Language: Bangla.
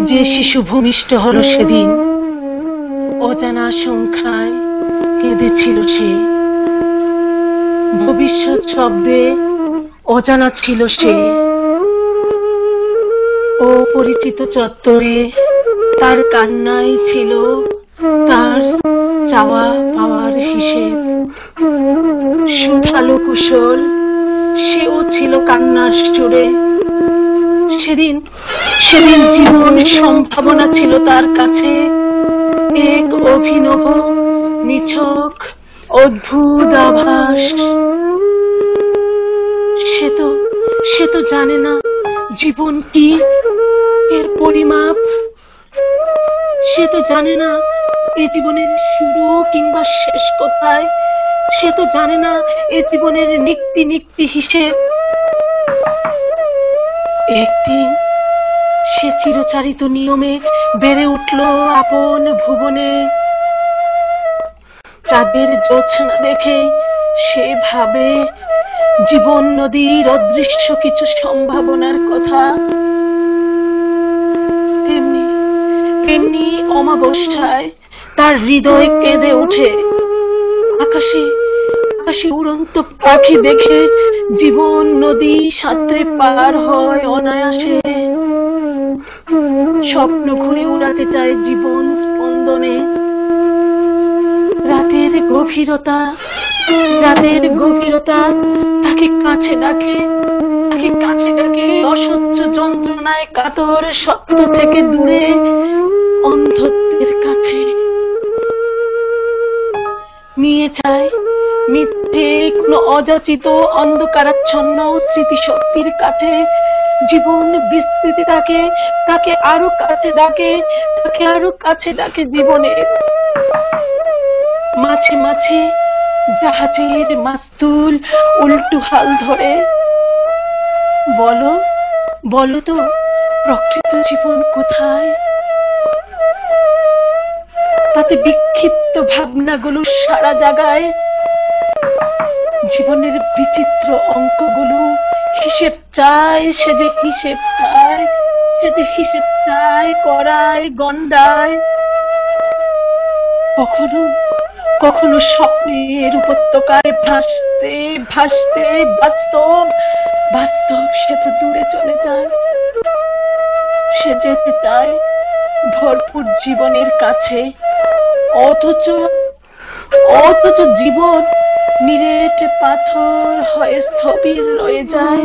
যে শিশু ভূমিষ্ঠ হলো সেদিন অজানা সংখ্যায় কেঁদেছিল সে। ভবিষ্যৎ শব্দে অজানা ছিল সে। অপরিচিত চত্বরে তার কান্নাই ছিল তার চাওয়া পাওয়ার হিসেব। সুধালো কুশল সেও ছিল কান্নার সুরে। সেদিন সেদিন জীবন সম্ভাবনা ছিল তার কাছে এক অভিনব নিছক অদ্ভুত আভাস। সে তো জানে না জীবন কি, এর পরিমাপ। সে তো জানে না এ জীবনের শুরু কিংবা শেষ কোথায়। সে তো জানে না এ জীবনের নিক্তি নিক্তি হিসেব। একদিন সে চিরচারিত নিয়মে বেড়ে উঠল আপন ভুবনে। চাঁদের জ্যোৎস্না দেখে সে ভাবে জীবন নদীর অদৃশ্য কিছু সম্ভাবনার কথা। তেমনি তেমনি অমাবস্যায় তার হৃদয় কেঁদে ওঠে। আকাশে আকাশে উড়ন্ত পাখি দেখে জীবন নদী সাঁতরে পার হয় অনায়াসে। স্বপ্ন ঘুরে উড়াতে চায় জীবন স্পন্দনে। রাতের গভীরতা তাকে কাছে ডাকে, অসহ্য যন্ত্রণায় কাতর সত্য থেকে দূরে অন্ধত্বের কাছে নিয়ে যায়। মিথ্যে কোন অযাচিত অন্ধকারাচ্ছন্ন স্মৃতিশক্তির কাছে জীবন বিস্তৃতি তাকে আরো কাছে ডাকে জীবনের। মাঝে মাঝে জাহাজের মাস্তুল উল্টো হাল ধরে। বলো তো প্রকৃত জীবন কোথায়? তাতে বিক্ষিপ্ত ভাবনাগুলো সারা জাগায়। জীবনের বিচিত্র অঙ্কগুলো হিসেব চায়, সে যে হিসেব চায় করায় গন্ডায়। কখনো স্বপ্নের উপত্যকায় ভাসতে বাস্তব সে তো দূরে চলে যায়। সে যেতে চায় ভরপুর জীবনের কাছে, অথচ জীবন নিরেট পাথর হয়ে স্থবির রয়ে যায়।